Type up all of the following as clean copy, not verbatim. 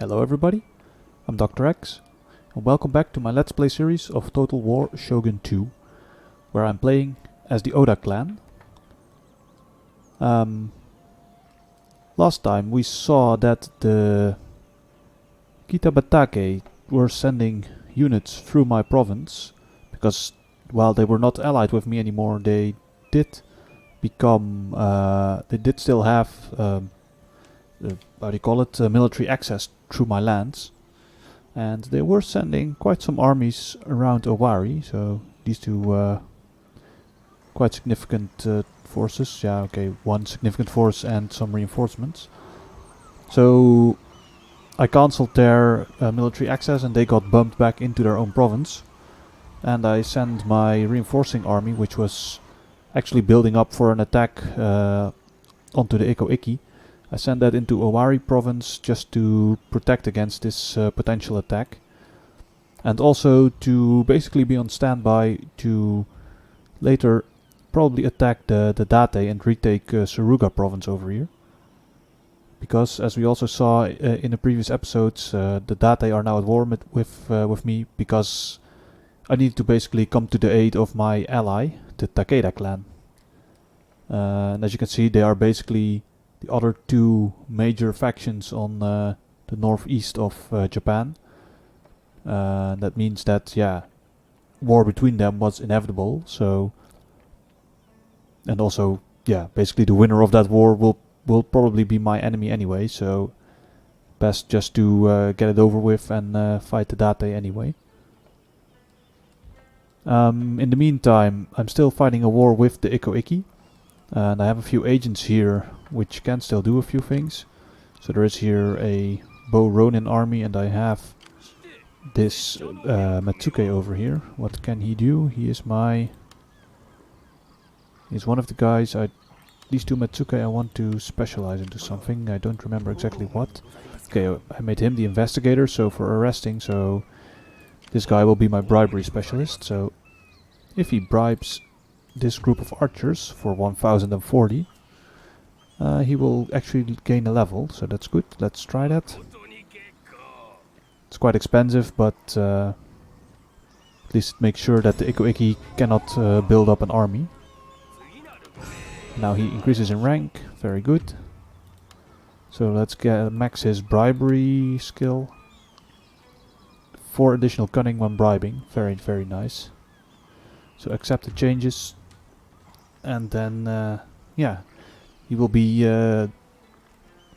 Hello everybody, I'm Dr. X, and welcome back to my Let's Play series of Total War Shogun 2, where I'm playing as the Oda clan. Last time we saw that the Kitabatake were sending units through my province, because while they were not allied with me anymore, they did become, they did still have, military access through my lands. And they were sending quite some armies around Owari, so these two quite significant forces. Yeah, okay, one significant force and some reinforcements. So I cancelled their military access and they got bumped back into their own province. And I sent my reinforcing army, which was actually building up for an attack onto the Ikko Ikki. I sent that into Owari province just to protect against this potential attack. And also to basically be on standby to later probably attack the Date and retake Suruga province over here. Because as we also saw in the previous episodes, the Date are now at war with me, because I need to basically come to the aid of my ally, the Takeda clan. And as you can see, they are basically the other two major factions on the northeast of Japan. That means that, yeah, war between them was inevitable. So, and also, yeah, basically the winner of that war will probably be my enemy anyway. So, best just to get it over with and fight the Date anyway. In the meantime, I'm still fighting a war with the Ikko Ikki. And I have a few agents here which can still do a few things. So there is here a Bo Ronin army, and I have this Matsuke over here. What can he do? He's one of the guys. These two Matsuke I want to specialize into something. I don't remember exactly what. Okay, I made him the investigator, so for arresting. So this guy will be my bribery specialist. So if he bribes this group of archers for 1040, he will actually gain a level, so that's good. Let's try that. It's quite expensive, but at least make sure that the Ikko Ikki cannot build up an army. Now he increases in rank, very good. So let's max his bribery skill. 4 additional cunning when bribing, very, very nice. So accept the changes. And then, yeah, he will be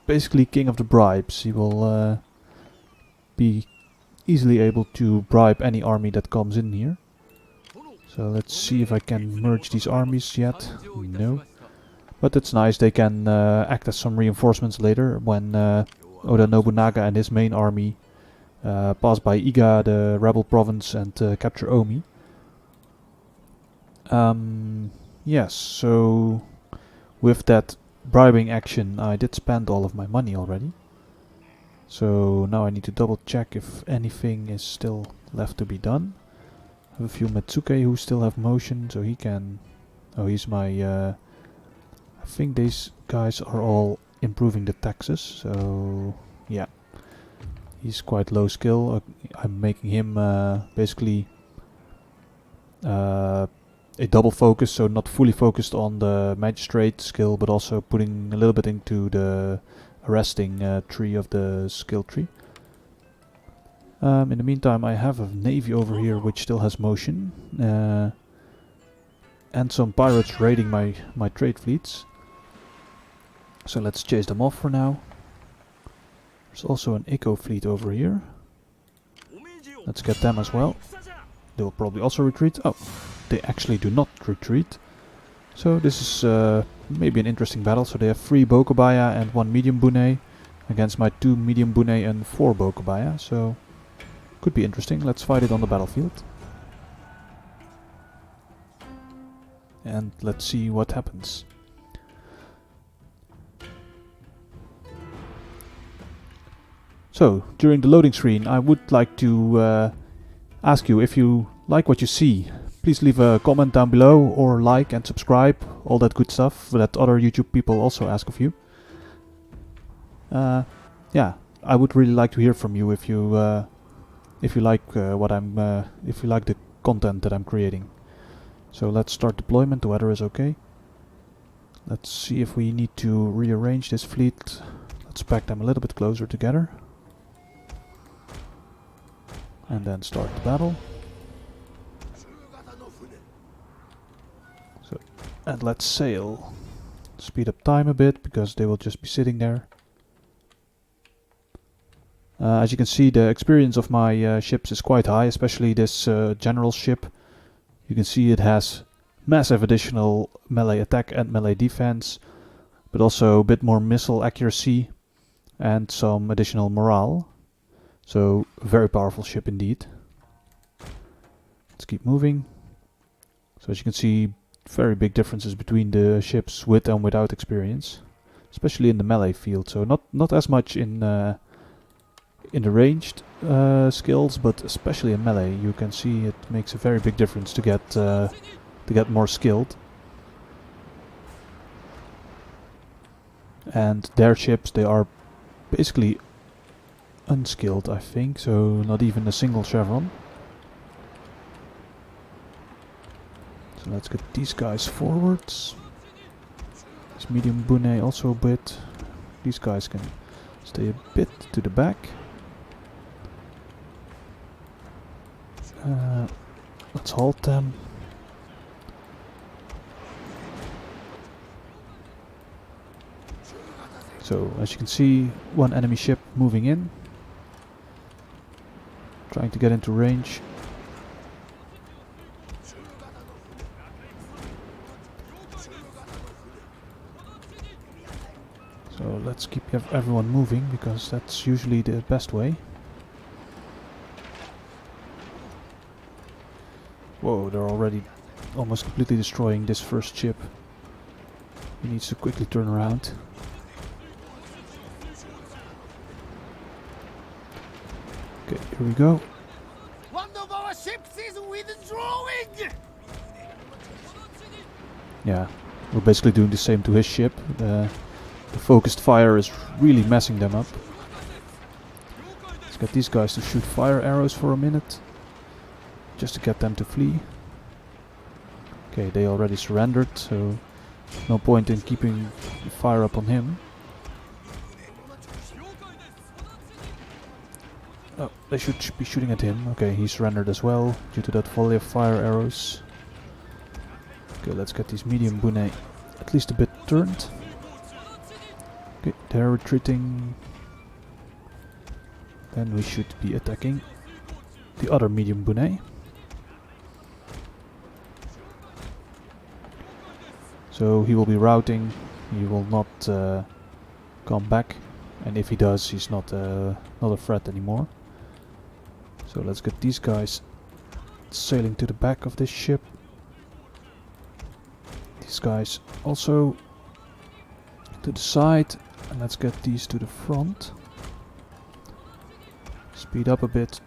basically king of the bribes. He will be easily able to bribe any army that comes in here. So let's see if I can merge these armies yet. No. But it's nice, they can act as some reinforcements later when Oda Nobunaga and his main army pass by Iga, the rebel province, and capture Omi. Yes, so with that bribing action I did spend all of my money already. So now I need to double check if anything is still left to be done. I have a few Matsuke who still have motion, so he can... Oh, he's my... I think these guys are all improving the taxes, so... Yeah. He's quite low skill. I'm making him basically... a double focus, so not fully focused on the magistrate skill, but also putting a little bit into the arresting tree of the skill tree. In the meantime, I have a navy over here which still has motion, and some pirates raiding my trade fleets. So let's chase them off for now. There's also an Ikko fleet over here. Let's get them as well. They will probably also retreat. Oh, they actually do not retreat. So this is maybe an interesting battle. So they have 3 Bokobaya and 1 medium bune against my 2 medium bune and 4 Bokobaya. So could be interesting. Let's fight it on the battlefield. And let's see what happens. So during the loading screen I would like to ask you, if you like what you see, please leave a comment down below, or like and subscribe, all that good stuff that other YouTube people also ask of you. Yeah, I would really like to hear from you if you like if you like the content that I'm creating. So let's start deployment. The weather is okay. Let's see if we need to rearrange this fleet. Let's pack them a little bit closer together. And then start the battle. So, and let's sail. Speed up time a bit, because they will just be sitting there. As you can see, the experience of my ships is quite high, especially this general ship. You can see it has massive additional melee attack and melee defense, but also a bit more missile accuracy and some additional morale. So, a very powerful ship indeed. Let's keep moving. So as you can see, very big differences between the ships with and without experience, especially in the melee field. So not as much in the ranged skills, but especially in melee, you can see it makes a very big difference to get more skilled. And their ships, they are basically unskilled, I think, so not even a single chevron. So let's get these guys forwards. This medium bune also a bit. These guys can stay a bit to the back. Let's halt them. So as you can see, one enemy ship moving in, trying to get into range. So let's keep everyone moving, because that's usually the best way. Whoa, they're already almost completely destroying this first ship. He needs to quickly turn around. Okay, here we go. One of our ships is withdrawing! Yeah, we're basically doing the same to his ship. The focused fire is really messing them up. Let's get these guys to shoot fire arrows for a minute, just to get them to flee. Okay, they already surrendered, so no point in keeping the fire up on him. Oh, they should be shooting at him. Okay, he surrendered as well, due to that volley of fire arrows. Okay, let's get these medium bune at least a bit turned. Okay, they're retreating. Then we should be attacking the other medium bune. So he will be routing, he will not come back, and if he does, he's not a threat anymore. So let's get these guys sailing to the back of this ship. These guys also to the side, and let's get these to the front. Speed up a bit.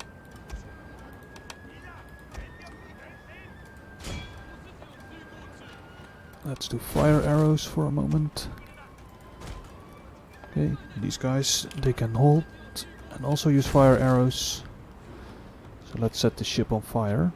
Let's do fire arrows for a moment. Okay, these guys, they can hold and also use fire arrows. So let's set the ship on fire.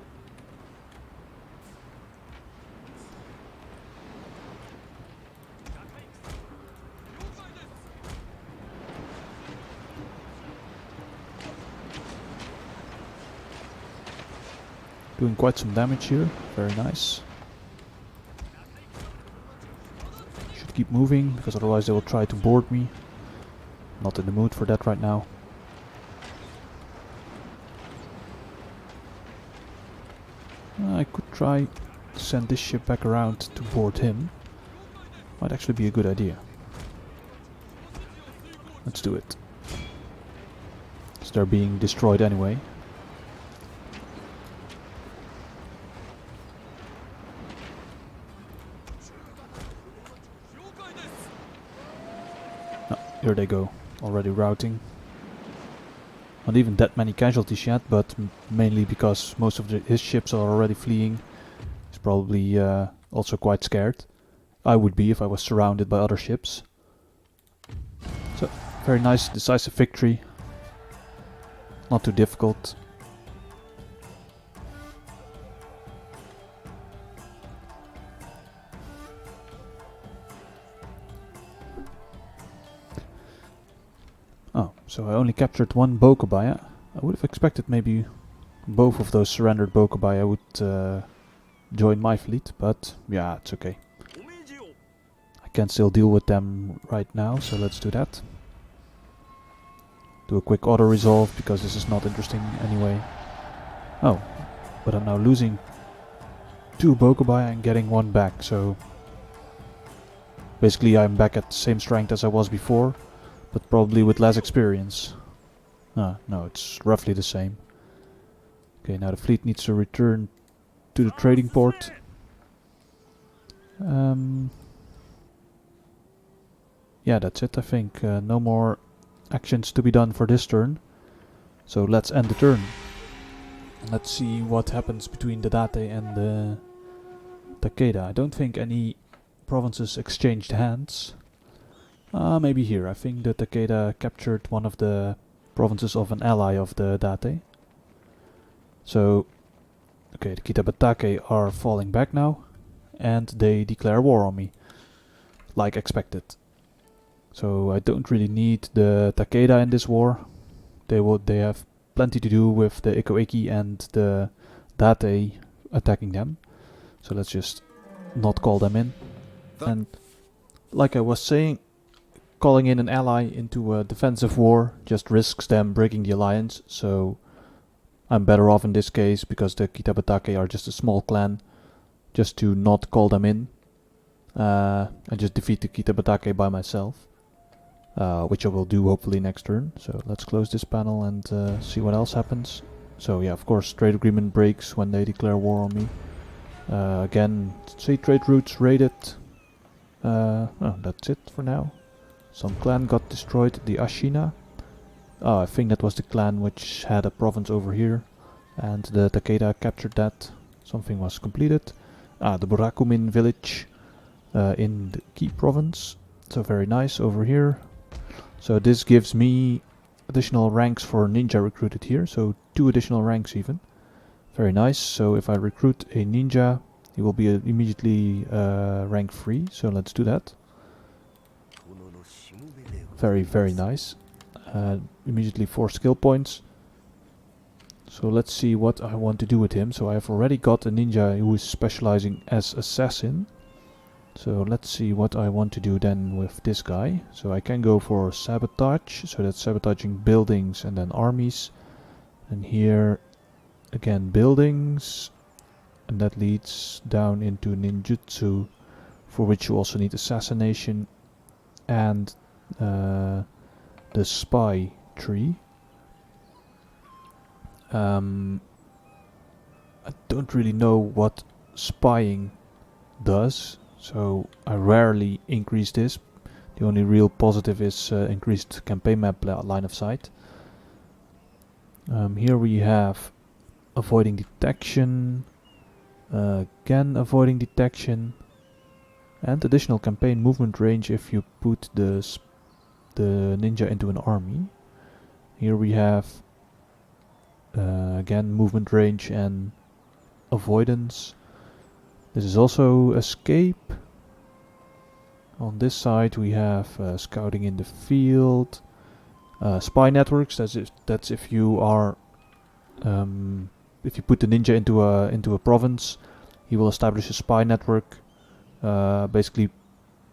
Doing quite some damage here, very nice. Should keep moving, because otherwise they will try to board me. Not in the mood for that right now. I could try to send this ship back around to board him. Might actually be a good idea. Let's do it. Because they're being destroyed anyway. Here they go, already routing. Not even that many casualties yet, but mainly because most of his ships are already fleeing. He's probably also quite scared. I would be if I was surrounded by other ships. So, very nice, decisive victory. not too difficult. Oh, so I only captured one Bokobaya. I would have expected maybe both of those surrendered Bokobaya would join my fleet, but yeah, it's okay. I can still deal with them right now, so let's do that. Do a quick auto-resolve, because this is not interesting anyway. Oh, but I'm now losing 2 Bokobaya and getting 1 back, so basically I'm back at the same strength as I was before, but probably with less experience. No, it's roughly the same. Okay, now the fleet needs to return to the trading port. Yeah, that's it, I think. No more actions to be done for this turn. So let's end the turn. Let's see what happens between the Date and the Takeda. I don't think any provinces exchanged hands. Maybe here. I think the Takeda captured one of the provinces of an ally of the Date. So, okay, the Kitabatake are falling back now, and they declare war on me, like expected. So I don't really need the Takeda in this war. They have plenty to do with the Ikko Ikki and the Date attacking them. So let's just not call them in. And like I was saying, calling in an ally into a defensive war just risks them breaking the alliance. So I'm better off in this case, because the Kitabatake are just a small clan, just to not call them in and just defeat the Kitabatake by myself. Which I will do hopefully next turn. So let's close this panel and see what else happens. So yeah, of course, trade agreement breaks when they declare war on me. Again, sea trade routes raided. Oh, that's it for now. Some clan got destroyed, the Ashina. Oh, I think that was the clan which had a province over here, and the Takeda captured that. Something was completed. The Burakumin village in the Ki province. So very nice over here. So this gives me additional ranks for ninja recruited here, so 2 additional ranks even. Very nice. So if I recruit a ninja, he will be immediately rank 3, so let's do that. Very nice. Immediately 4 skill points. So let's see what I want to do with him. So I've already got a ninja who is specializing as assassin. So let's see what I want to do then with this guy. So I can go for sabotage, so that's sabotaging buildings and then armies. And here again buildings, and that leads down into ninjutsu, for which you also need assassination and the spy tree. I don't really know what spying does, so I rarely increase this. The only real positive is increased campaign map line of sight. Here we have avoiding detection, again avoiding detection, and additional campaign movement range if you put the ninja into an army. Here we have again movement range and avoidance. This is also escape. On this side we have scouting in the field, spy networks. That's if you are if you put the ninja into a province, he will establish a spy network, basically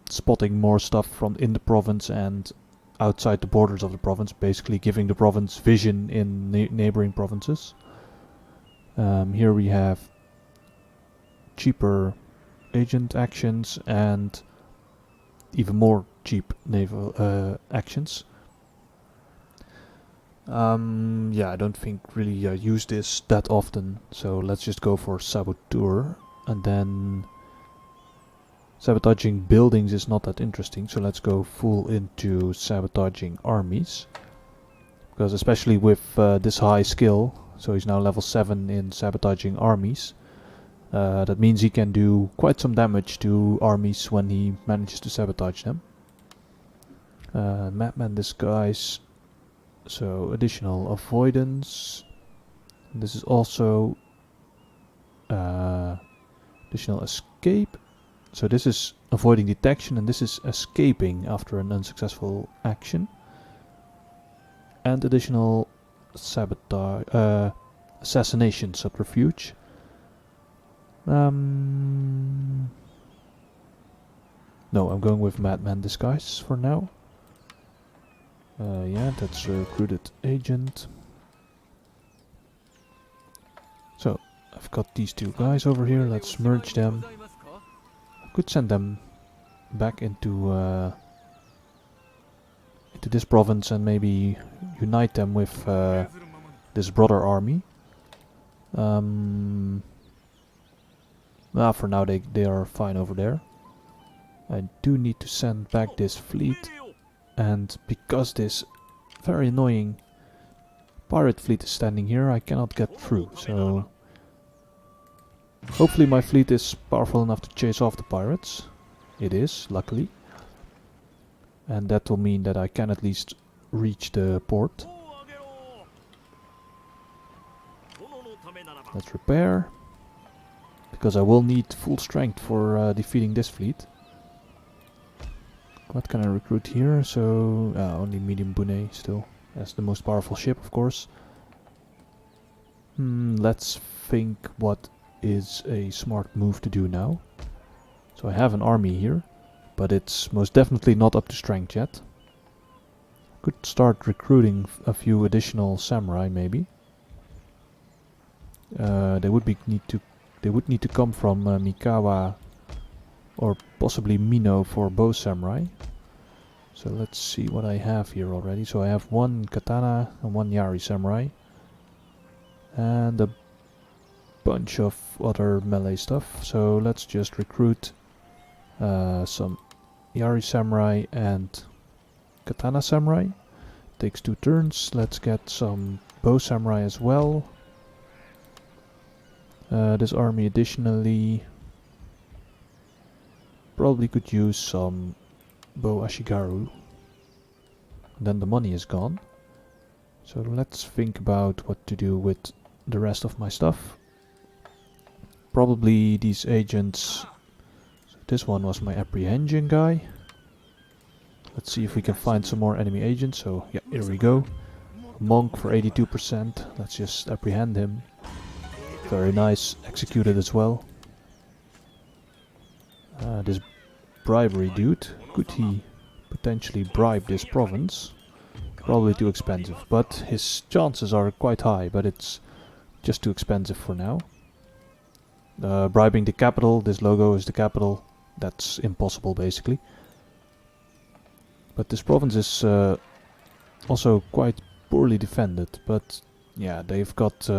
spotting more stuff from in the province and outside the borders of the province, basically giving the province vision in neighboring provinces. Here we have cheaper agent actions and even more cheap naval actions. Yeah, I don't think really I use this that often, so let's just go for saboteur. And then sabotaging buildings is not that interesting, so let's go full into sabotaging armies, because especially with this high skill, so he's now level 7 in sabotaging armies, that means he can do quite some damage to armies when he manages to sabotage them. Mapman disguise. So additional avoidance. This is also additional escape. So this is avoiding detection and this is escaping after an unsuccessful action. And additional sabotage, assassination subterfuge. No, I'm going with Madman Disguise for now. Yeah, that's a recruited agent. So, I've got these two guys over here, let's merge them. I could send them back into this province and maybe unite them with this brother army. For now they are fine over there. I do need to send back this fleet, and because this very annoying pirate fleet is standing here, I cannot get through, so hopefully my fleet is powerful enough to chase off the pirates. It is, luckily. And that will mean that I can at least reach the port. Let's repair, because I will need full strength for defeating this fleet. What can I recruit here? So, only medium Bune still. That's the most powerful ship, of course. Let's think what is a smart move to do now. So I have an army here, but it's most definitely not up to strength yet. Could start recruiting a few additional samurai, maybe. They would need to come from Mikawa or possibly Mino for both samurai. So let's see what I have here already. So I have one katana and one Yari samurai. And a bunch of other melee stuff. So let's just recruit some Yari samurai and katana samurai. Takes 2 turns. Let's get some bow samurai as well. This army additionally probably could use some bow ashigaru. Then the money is gone. So let's think about what to do with the rest of my stuff. Probably these agents. So this one was my apprehension guy. Let's see if we can find some more enemy agents. So yeah, here we go. Monk for 82%. Let's just apprehend him. Very nice, executed as well. This bribery dude, could he potentially bribe this province? Probably too expensive, but his chances are quite high, but it's just too expensive for now. Bribing the capital, this logo is the capital, that's impossible basically. But this province is also quite poorly defended, but yeah, they've got...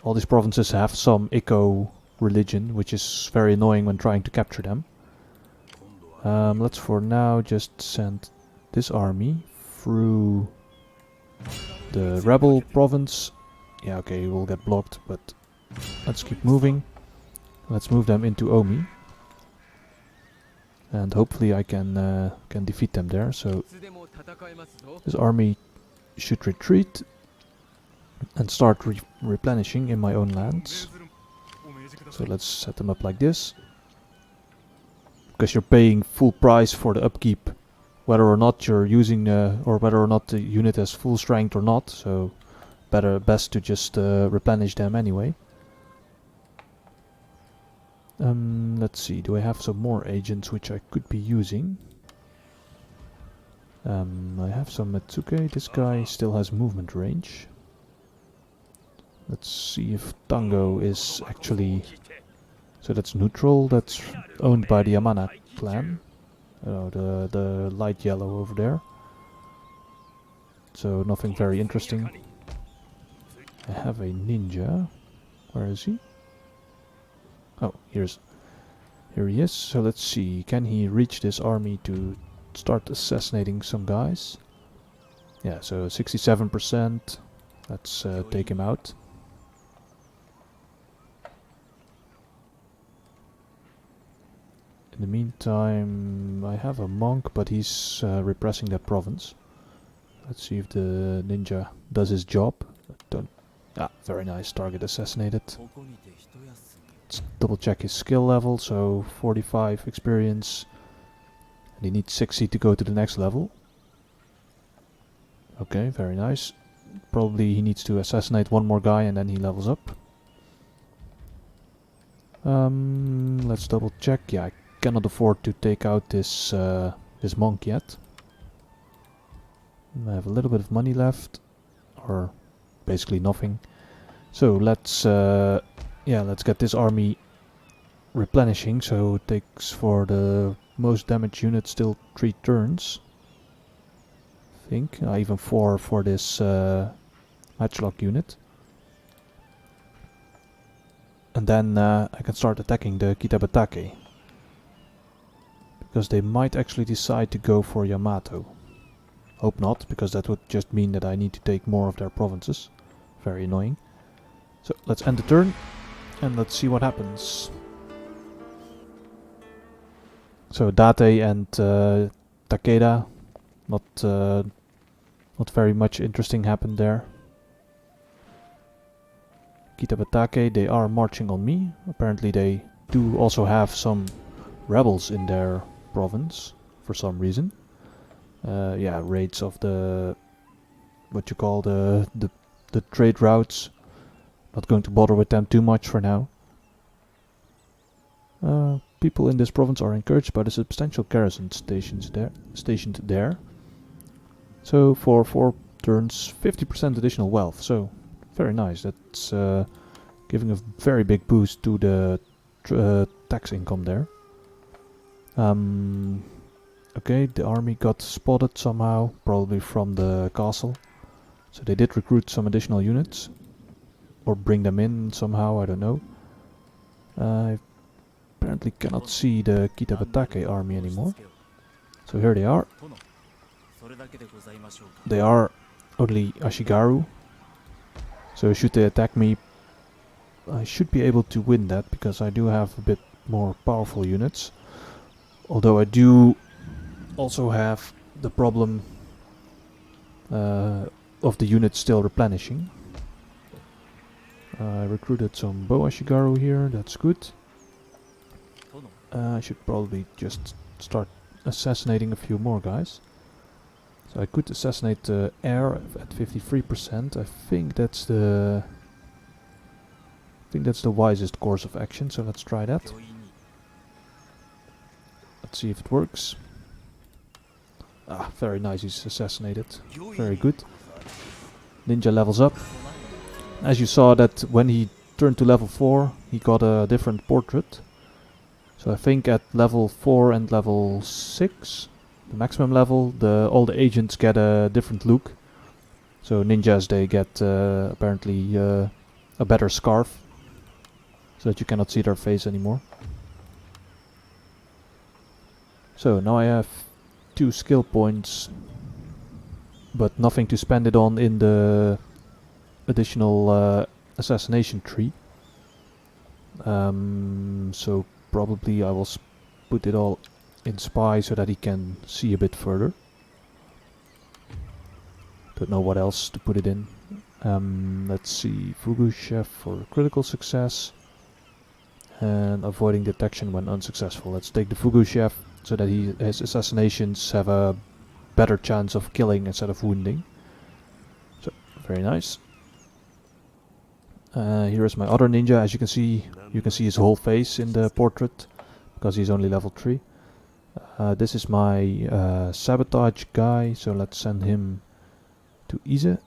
all these provinces have some Ikko religion, which is very annoying when trying to capture them. Let's for now just send this army through the rebel province. Yeah, okay, we'll get blocked, but let's keep moving. Let's move them into Omi. And hopefully I can defeat them there. So this army should retreat and start replenishing in my own lands. So let's set them up like this. Because you're paying full price for the upkeep, whether or not you're using or whether or not the unit has full strength or not. So best to just replenish them anyway. Let's see, do I have some more agents which I could be using? I have some Matsuke. This guy still has movement range. Let's see if Tango is actually... So that's neutral, that's owned by the Yamana clan. Oh, the light yellow over there. So nothing very interesting. I have a ninja. Where is he? Oh, here he is. So let's see, can he reach this army to start assassinating some guys? Yeah, so 67%. Let's take him out. In the meantime, I have a monk, but he's repressing that province. Let's see if the ninja does his job. Don't. Ah, very nice. Target assassinated. Let's double check his skill level. So 45 experience. And he needs 60 to go to the next level. Okay, very nice. Probably he needs to assassinate one more guy and then he levels up. Let's double check. Yeah, I cannot afford to take out this this monk yet. I have a little bit of money left, or basically nothing. So let's let's get this army replenishing. So it takes for the most damage unit still 3 turns. I think even 4 for this matchlock unit. And then I can start attacking the Kitabatake. Because they might actually decide to go for Yamato. Hope not, because that would just mean that I need to take more of their provinces. Very annoying. So let's end the turn and let's see what happens. So Date and Takeda, not very much interesting happened there. Kitabatake, they are marching on me. Apparently they do also have some rebels in their province for some reason. Yeah, raids of the what you call the trade routes. Not going to bother with them too much for now. People in this province are encouraged by the substantial garrison stationed there. So for 4 turns, 50% additional wealth. So very nice. That's giving a very big boost to the tax income there. Okay, the army got spotted somehow, probably from the castle. So they did recruit some additional units. Or bring them in somehow, I don't know. I apparently cannot see the Kitabatake army anymore. So here they are. They are only Ashigaru. So should they attack me, I should be able to win that, because I do have a bit more powerful units. Although I do also have the problem of the units still replenishing. I recruited some Bow Ashigaru here, that's good. I should probably just start assassinating a few more guys. So I could assassinate the heir at 53%. I think that's the wisest course of action, so let's try that. Let's see if it works. Ah, very nice, he's assassinated. Very good. Ninja levels up. As you saw that when he turned to level 4, he got a different portrait. So I think at level 4 and level 6, the maximum level, all the agents get a different look. So ninjas, they get apparently a better scarf, so that you cannot see their face anymore. So now I have 2 skill points, but nothing to spend it on in the additional assassination tree. So probably I will put it all in spy so that he can see a bit further. Don't know what else to put it in. Let's see, Fugu Chef for critical success and avoiding detection when unsuccessful. Let's take the Fugu Chef so that his assassinations have a better chance of killing instead of wounding. So very nice. Here is my other ninja. As you can see his whole face in the portrait, because he's only level 3. This is my sabotage guy, so let's send him to Ise.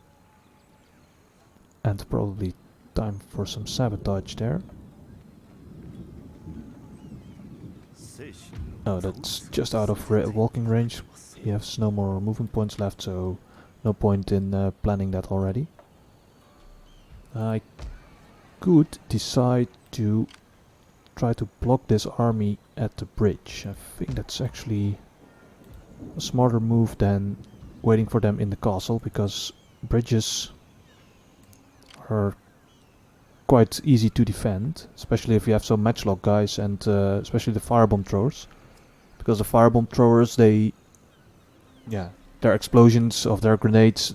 And probably time for some sabotage there. Oh, that's just out of walking range. He has no more movement points left, so no point in planning that already. I could decide to try to block this army at the bridge. I think that's actually a smarter move than waiting for them in the castle, because bridges are quite easy to defend, especially if you have some matchlock guys and especially the firebomb throwers. Because the firebomb throwers, they their explosions of their grenades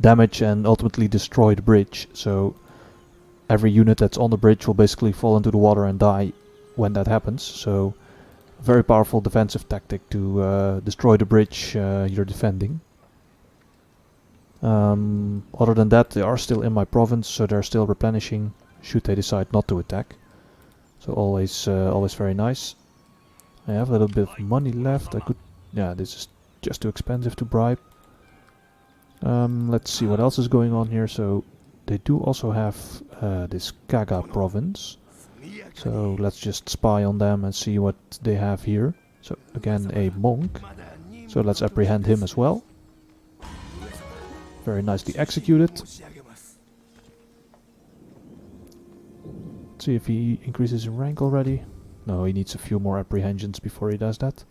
damage and ultimately destroy the bridge. So every unit that's on the bridge will basically fall into the water and die when that happens. So a very powerful defensive tactic to destroy the bridge you're defending. Other than that, they are still in my province, so they're still replenishing should they decide not to attack. So always very nice. I have a little bit of money left. I could, yeah, this is just too expensive to bribe. Let's see what else is going on here. So they do also have this Kaga province. So let's just spy on them and see what they have here. So again, a monk. So let's apprehend him as well. Very nicely executed. Let's see if he increases in rank already. No, he needs a few more apprehensions before he does that.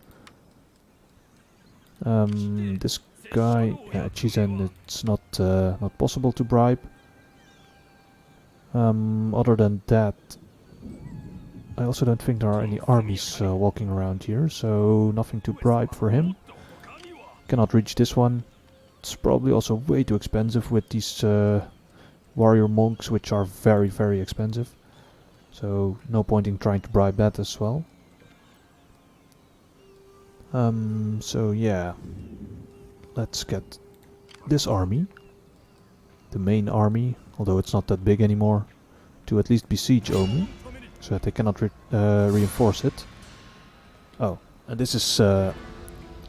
This guy, Chizen, it's not possible to bribe. Other than that, I also don't think there are any armies walking around here, so nothing to bribe for him. Cannot reach this one. It's probably also way too expensive with these warrior monks, which are very, very expensive. So no point in trying to bribe that as well. So yeah, let's get this army, the main army, although it's not that big anymore, to at least besiege Omi, so that they cannot reinforce it. Oh, and this is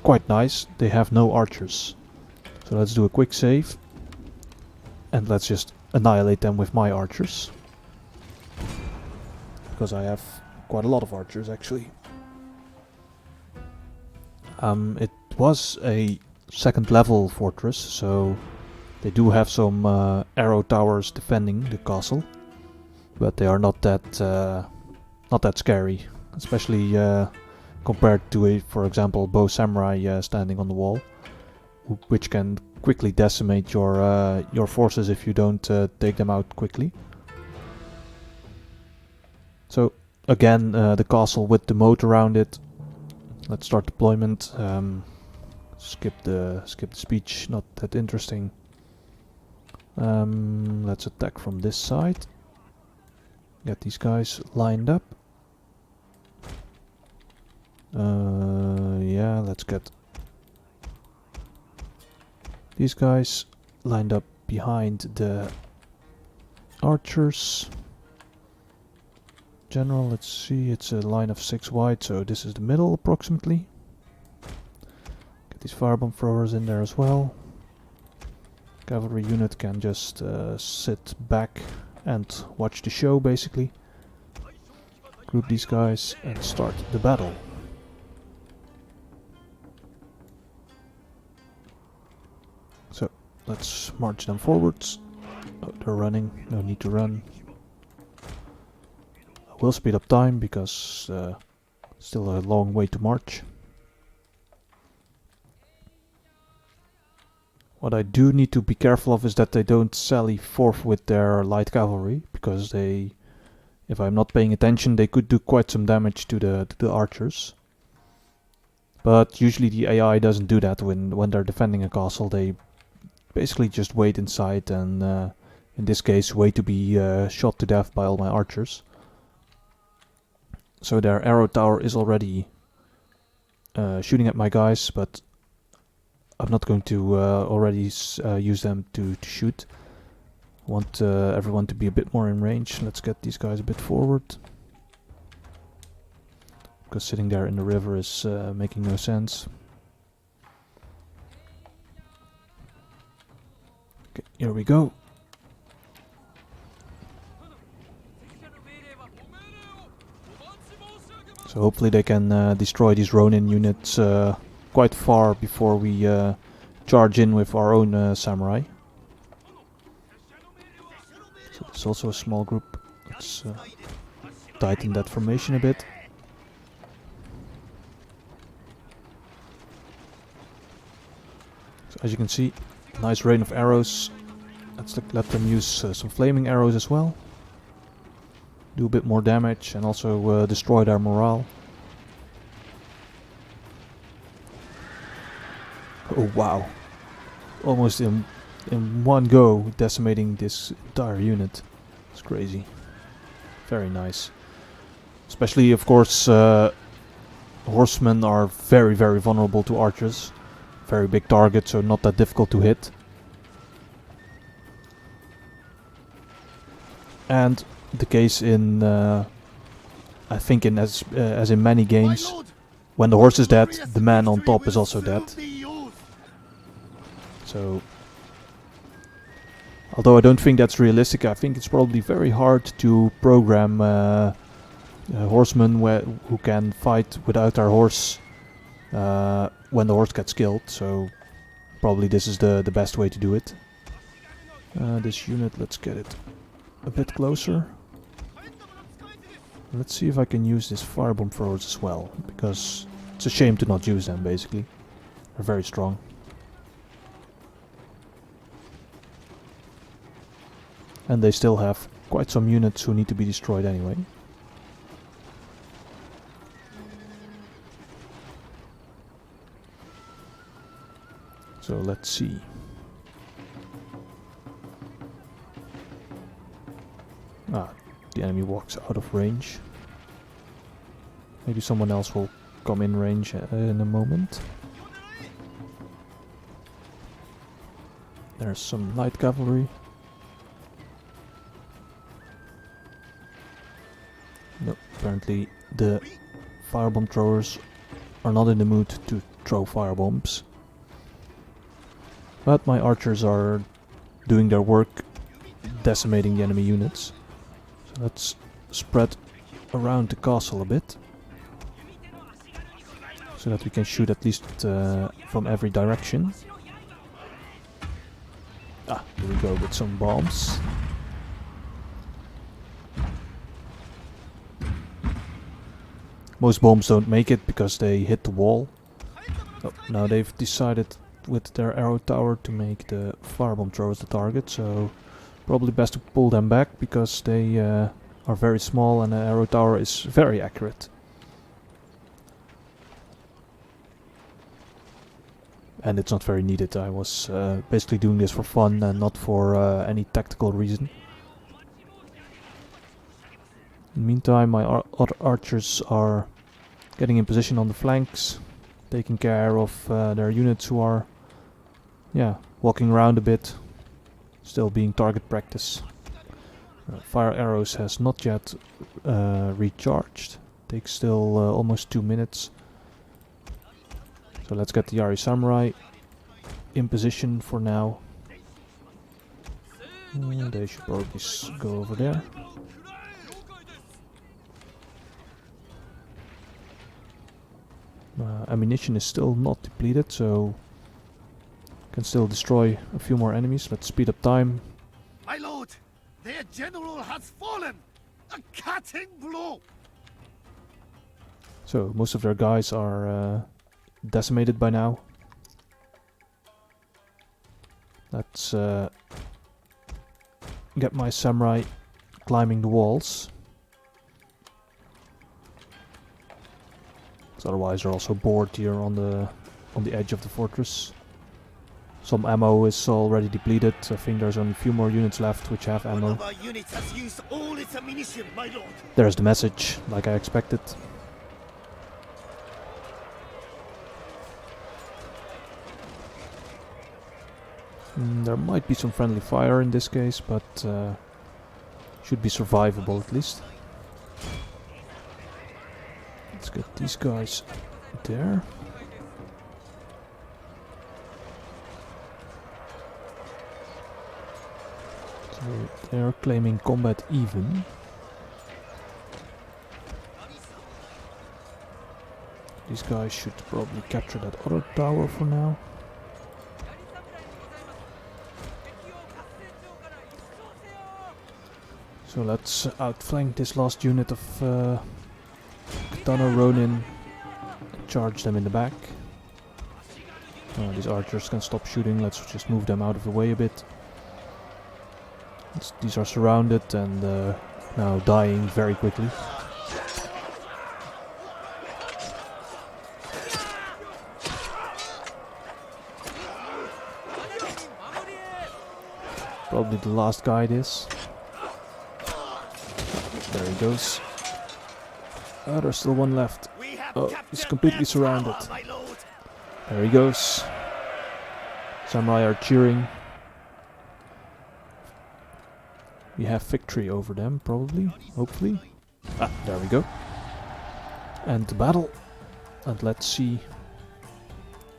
quite nice. They have no archers. So let's do a quick save. And let's just annihilate them with my archers. Because I have quite a lot of archers actually. It was a second level fortress, so they do have some arrow towers defending the castle. But they are not that scary. Especially compared to, for example, bow samurai standing on the wall. Which can quickly decimate your forces if you don't take them out quickly. So again, the castle with the moat around it. Let's start deployment. Skip the speech, not that interesting. Let's attack from this side. Get these guys lined up. Yeah, let's get these guys lined up behind the archers. General, let's see, it's a line of 6 wide, so this is the middle approximately. Get these firebomb throwers in there as well. Cavalry unit can just sit back and watch the show basically. Group these guys and start the battle. So let's march them forwards. Oh, they're running, no need to run. I will speed up time because still a long way to march. What I do need to be careful of is that they don't sally forth with their light cavalry, because they, if I'm not paying attention, they could do quite some damage to the archers. But usually the AI doesn't do that when they're defending a castle. They basically just wait inside and in this case wait to be shot to death by all my archers. So their arrow tower is already shooting at my guys, but I'm not going to already use them to shoot. I want everyone to be a bit more in range. Let's get these guys a bit forward. Because sitting there in the river is making no sense. Okay, here we go. So hopefully they can destroy these Ronin units quite far before we charge in with our own samurai. So there's also a small group. Let's tighten that formation a bit. So as you can see, nice rain of arrows. Let's let them use some flaming arrows as well. Do a bit more damage and also destroy their morale. Oh wow. Almost in one go decimating this entire unit. It's crazy. Very nice. Especially, of course, horsemen are very, very vulnerable to archers. Very big target, so not that difficult to hit. And the case in, I think, in as in many games, when the horse is dead, the man on top is also dead. So, although I don't think that's realistic, I think it's probably very hard to program horsemen who can fight without their horse when the horse gets killed. So, probably this is the best way to do it. This unit, let's get it a bit closer. Let's see if I can use these firebomb throwers as well, because it's a shame to not use them, basically. They're very strong. And they still have quite some units who need to be destroyed anyway. So let's see. The enemy walks out of range. Maybe someone else will come in range in a moment. There's some light cavalry. No, apparently the firebomb throwers are not in the mood to throw firebombs. But my archers are doing their work, decimating the enemy units. So let's spread around the castle a bit, so that we can shoot at least from every direction. Here we go with some bombs. Most bombs don't make it because they hit the wall. Oh, now they've decided with their arrow tower to make the firebomb throwers the target, so probably best to pull them back because they are very small and the arrow tower is very accurate. And it's not very needed. I was basically doing this for fun and not for any tactical reason. In the meantime, my other archers are getting in position on the flanks, taking care of their units who are, walking around a bit, still being target practice. Fire arrows has not yet recharged. Takes still almost 2 minutes. So let's get the Yari Samurai in position for now. They should probably go over there. Ammunition is still not depleted, so can still destroy a few more enemies. Let's speed up time. My lord, their general has fallen. A cutting blow. So most of their guys are decimated by now. Let's get my samurai climbing the walls. Otherwise they're also bored here on the edge of the fortress. Some ammo is already depleted. I think there's only a few more units left which have ammo. One of our units has used all its ammunition, my lord. There's the message, like I expected. There might be some friendly fire in this case, but should be survivable at least. Let's get these guys there. So they're claiming combat even. These guys should probably capture that other tower for now. So let's outflank this last unit of Katana Ronin and charge them in the back. These archers can stop shooting. Let's just move them out of the way a bit. These are surrounded and now dying very quickly. Probably the last guy this. There he goes. Oh, there's still one left. Oh, he's completely surrounded. There he goes. Samurai are cheering. We have victory over them, probably, hopefully. Ah, there we go. And the battle. And let's see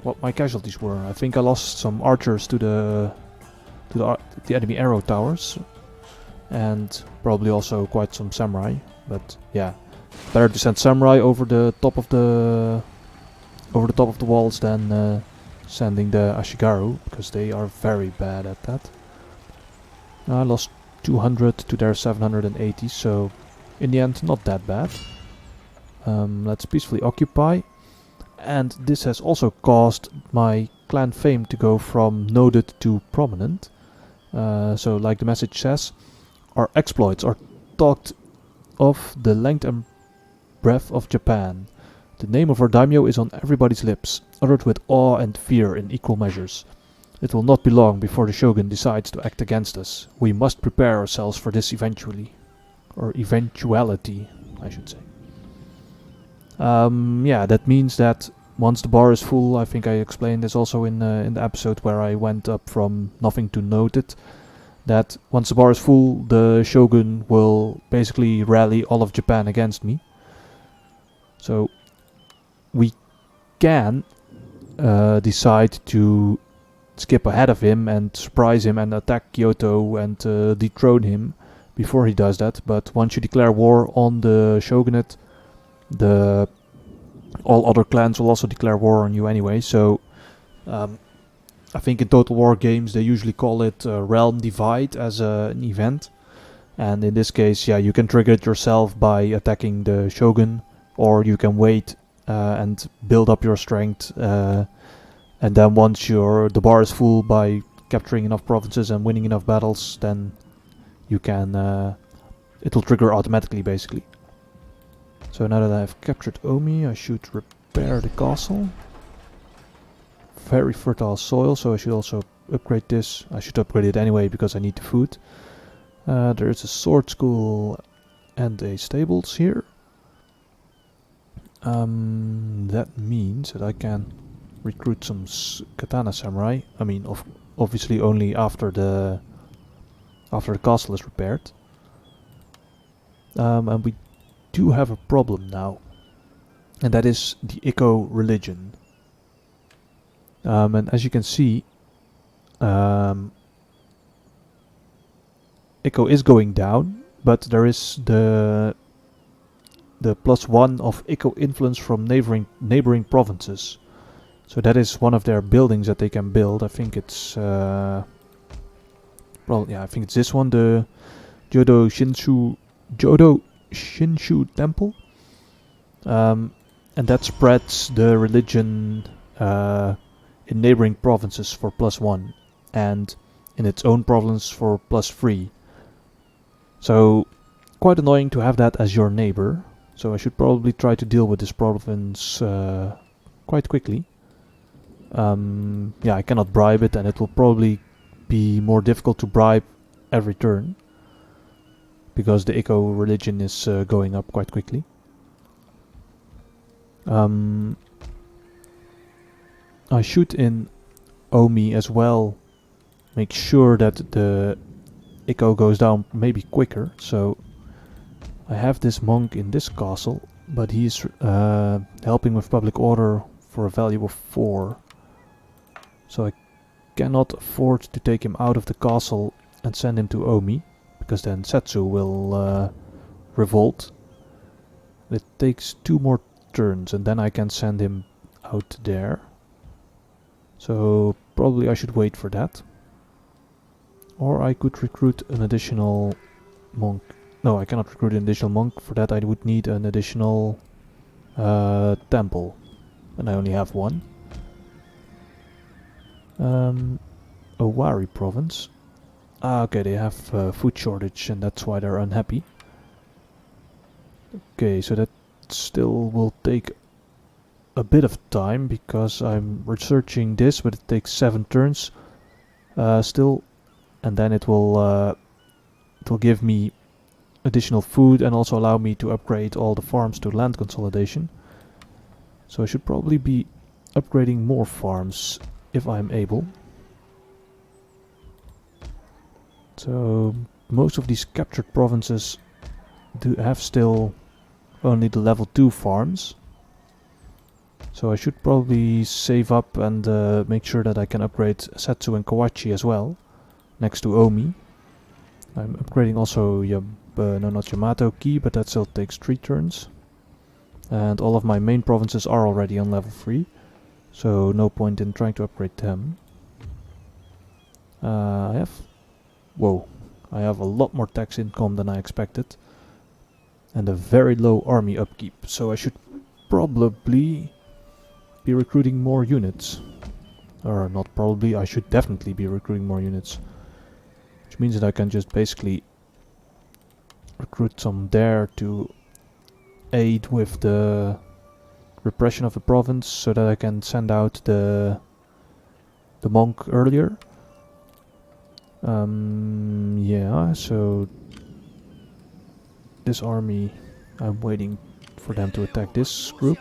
what my casualties were. I think I lost some archers to the enemy arrow towers, and probably also quite some samurai. But yeah, better to send samurai over the top of the walls than sending the Ashigaru, because they are very bad at that. I lost 200 to their 780, so in the end not that bad. Let's peacefully occupy. And this has also caused my clan fame to go from noted to prominent. So like the message says, our exploits are talked of the length and breadth of Japan. The name of our daimyo is on everybody's lips, uttered with awe and fear in equal measures. It will not be long before the Shogun decides to act against us. We must prepare ourselves for this eventuality, I should say. Yeah, that means that once the bar is full, I think I explained this also in the episode where I went up from nothing to noted, that once the bar is full, the Shogun will basically rally all of Japan against me. So we can decide to skip ahead of him and surprise him and attack Kyoto and dethrone him before he does that. But once you declare war on the shogunate, all other clans will also declare war on you anyway. So I think in Total War games they usually call it Realm Divide as an event. And in this case, yeah, you can trigger it yourself by attacking the shogun, or you can wait and build up your strength, and then once the bar is full by capturing enough provinces and winning enough battles, then you can it will trigger automatically basically. So now that I have captured Omi, I should repair the castle. Very fertile soil, so I should also upgrade this. I should upgrade it anyway because I need the food. There is a sword school and a stables here. That means that I can recruit some katana samurai. I mean, obviously only after the castle is repaired. And we do have a problem now, and that is the Ikko religion. And as you can see, Ikko is going down, but there is the +1 of Ikko influence from neighboring provinces. So that is one of their buildings that they can build. I think it's I think it's this one, the Jodo Shinshu Temple. And that spreads the religion in neighboring provinces for +1, and in its own province for +3. So quite annoying to have that as your neighbor. So I should probably try to deal with this province quite quickly. Yeah, I cannot bribe it, and it will probably be more difficult to bribe every turn, because the Ikko religion is going up quite quickly. I should in Omi as well make sure that the Ikko goes down maybe quicker. So I have this monk in this castle, but he's helping with public order for a value of 4. So I cannot afford to take him out of the castle and send him to Omi, because then Setsu will revolt. It takes 2 more turns and then I can send him out there. So probably I should wait for that. Or I could recruit an additional monk. No, I cannot recruit an additional monk. For that I would need an additional temple, and I only have 1. Owari province. Okay, they have food shortage and that's why they're unhappy. Okay, so that still will take a bit of time because I'm researching this, but it takes 7 turns still, and then it will give me additional food and also allow me to upgrade all the farms to land consolidation. So I should probably be upgrading more farms if I'm able. So most of these captured provinces do have still only the level 2 farms. So I should probably save up and make sure that I can upgrade Setsu and Kawachi as well, next to Omi. I'm upgrading also not Yamato Ki, but that still takes 3 turns. And all of my main provinces are already on level 3, so no point in trying to upgrade them. I have a lot more tax income than I expected, and a very low army upkeep, so I should probably be recruiting more units. Or not probably, I should definitely be recruiting more units. Which means that I can just basically recruit some there to aid with the repression of the province, so that I can send out the monk earlier. Yeah, so this army, I'm waiting for them to attack this group.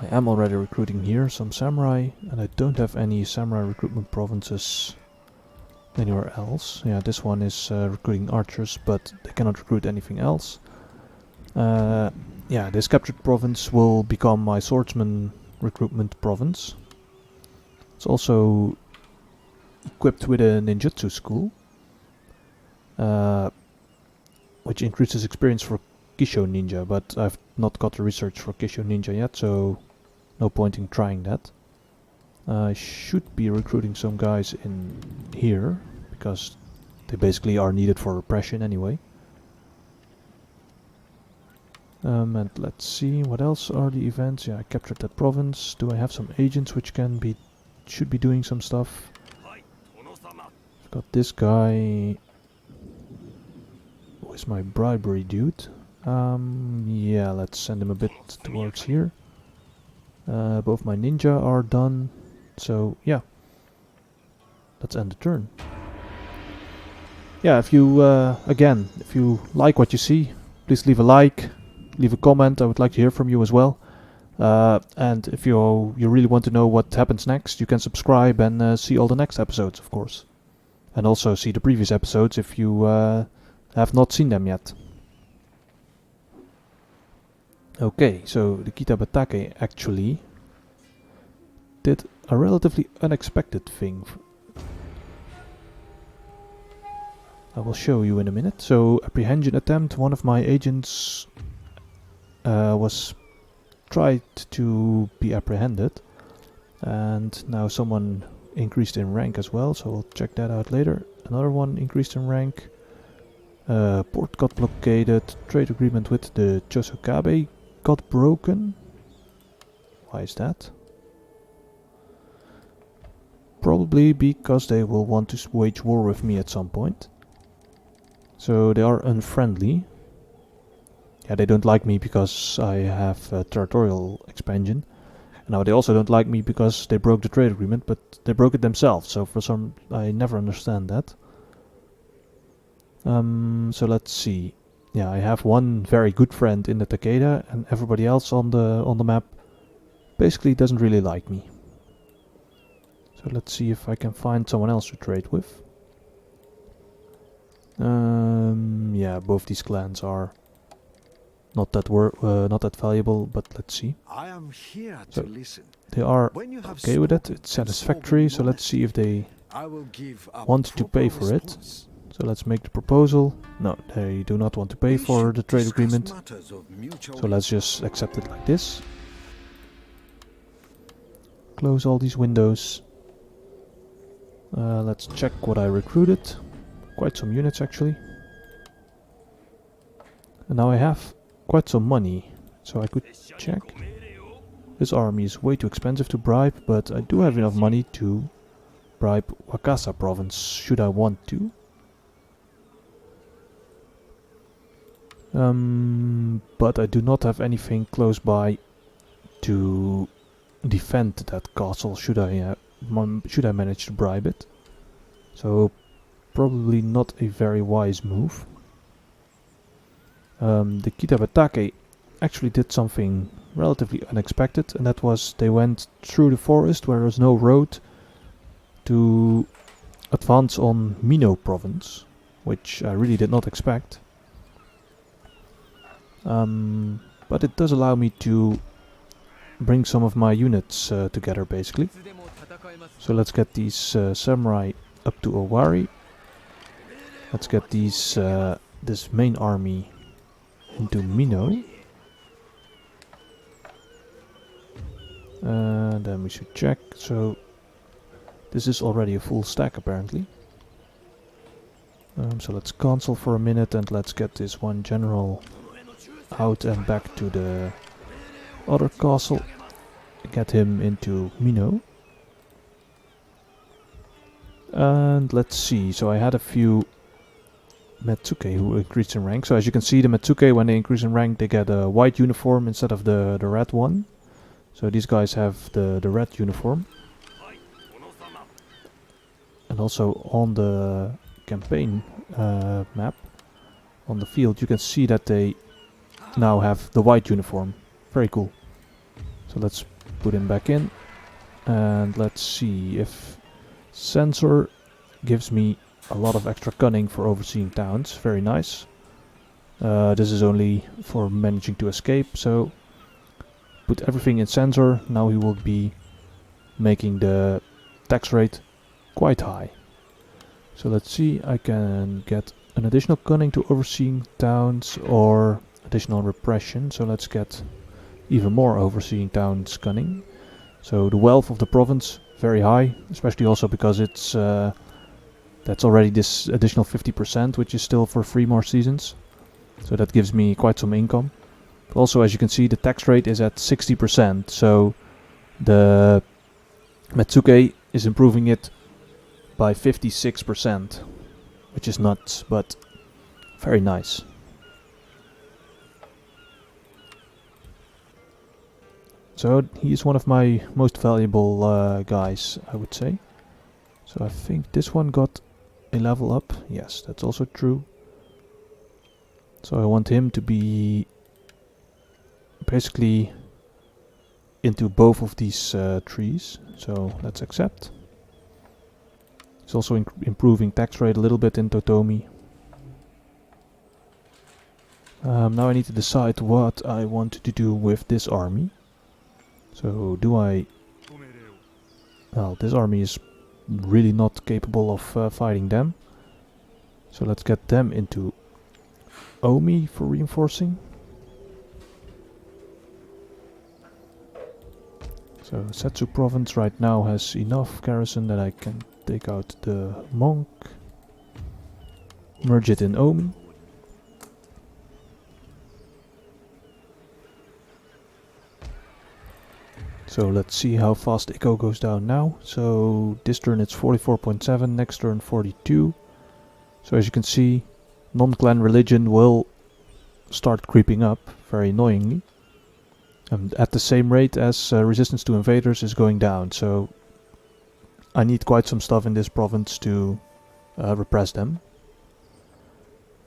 I am already recruiting here some samurai, and I don't have any samurai recruitment provinces anywhere else. Yeah, this one is recruiting archers, but they cannot recruit anything else. Yeah, this captured province will become my swordsman recruitment province. It's also equipped with a ninjutsu school, which increases experience for Kisho Ninja, but I've not got the research for Kisho Ninja yet, so no point in trying that. I should be recruiting some guys in here, because they basically are needed for repression anyway. And let's see, what else are the events? Yeah, I captured that province. Do I have some agents which should be doing some stuff? I've got this guy. Who is my bribery dude? Yeah, let's send him a bit towards here. Both my ninja are done, so yeah. Let's end the turn. Yeah, if you, again, if you like what you see, please leave a like, leave a comment. I would like to hear from you as well. And if you really want to know what happens next, you can subscribe and see all the next episodes, of course. And also see the previous episodes if you have not seen them yet. Okay, so the Kitabatake actually did a relatively unexpected thing. I will show you in a minute. So, apprehension attempt. One of my agents was tried to be apprehended, and now someone increased in rank as well, so we'll check that out later. Another one increased in rank. Port got blockaded. Trade agreement with the Chosokabe got broken. Why is that? Probably because they will want to wage war with me at some point. So they are unfriendly. Yeah, they don't like me because I have territorial expansion. And now they also don't like me because they broke the trade agreement, but they broke it themselves. So I never understand that. So let's see. Yeah, I have one very good friend in the Takeda, and everybody else on the map basically doesn't really like me. So let's see if I can find someone else to trade with. Yeah, both these clans are not that valuable, but let's see. I am here to listen. They are okay with it. It's satisfactory. So let's see if they want to pay for it. So let's make the proposal. No, they do not want to pay for the trade agreement. So let's just accept it like this. Close all these windows. Let's check what I recruited. Quite some units actually. And now I have quite some money, so I could check. This army is way too expensive to bribe, but I do have enough money to bribe Wakasa province, should I want to. But I do not have anything close by to defend that castle, should I manage to bribe it. So probably not a very wise move. The Kitabatake actually did something relatively unexpected, and that was they went through the forest where there's no road to advance on Mino province, which I really did not expect. But it does allow me to bring some of my units together, basically. So let's get these samurai up to Owari. Let's get these this main army into Mino. And then we should check. So this is already a full stack apparently. So let's cancel for a minute and let's get this one general out and back to the other castle. Get him into Mino. And let's see, so I had a few Metsuke who increased in rank. So as you can see, the Metsuke, when they increase in rank, they get a white uniform instead of the red one. So these guys have the red uniform. And also on the campaign map, on the field, you can see that they now have the white uniform. Very cool. So let's put him back in. And let's see if Sensor gives me a lot of extra cunning for overseeing towns. Very nice. This is only for managing to escape, so put everything in Sensor. Now he will be making the tax rate quite high. So let's see, I can get an additional cunning to overseeing towns or additional repression. So let's get even more overseeing towns cunning. So the wealth of the province, very high, especially also because it's that's already this additional 50%, which is still for 3 more seasons. So that gives me quite some income. But also, as you can see, the tax rate is at 60%. So the Metsuke is improving it by 56%, which is nuts, but very nice. So he is one of my most valuable guys, I would say. So I think this one got a level up. Yes, that's also true. So I want him to be basically into both of these trees. So let's accept. It's also improving tax rate a little bit in Totomi. Now I need to decide what I want to do with this army. So do I... Well, this army is really not capable of fighting them. So let's get them into Omi for reinforcing. So Setsu province right now has enough garrison that I can take out the monk, merge it in Omi. So let's see how fast Ikko goes down now. So this turn it's 44.7, next turn 42. So as you can see, non-clan religion will start creeping up, very annoyingly. And at the same rate as resistance to invaders is going down. So I need quite some stuff in this province to repress them.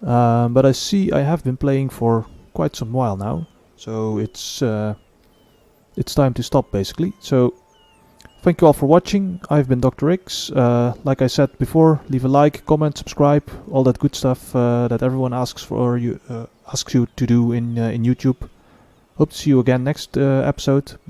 But I see I have been playing for quite some while now. So it's time to stop, basically. So thank you all for watching. I've been Dr. X. Like I said before, leave a like, comment, subscribe, all that good stuff that everyone asks you to do in YouTube. Hope to see you again next episode.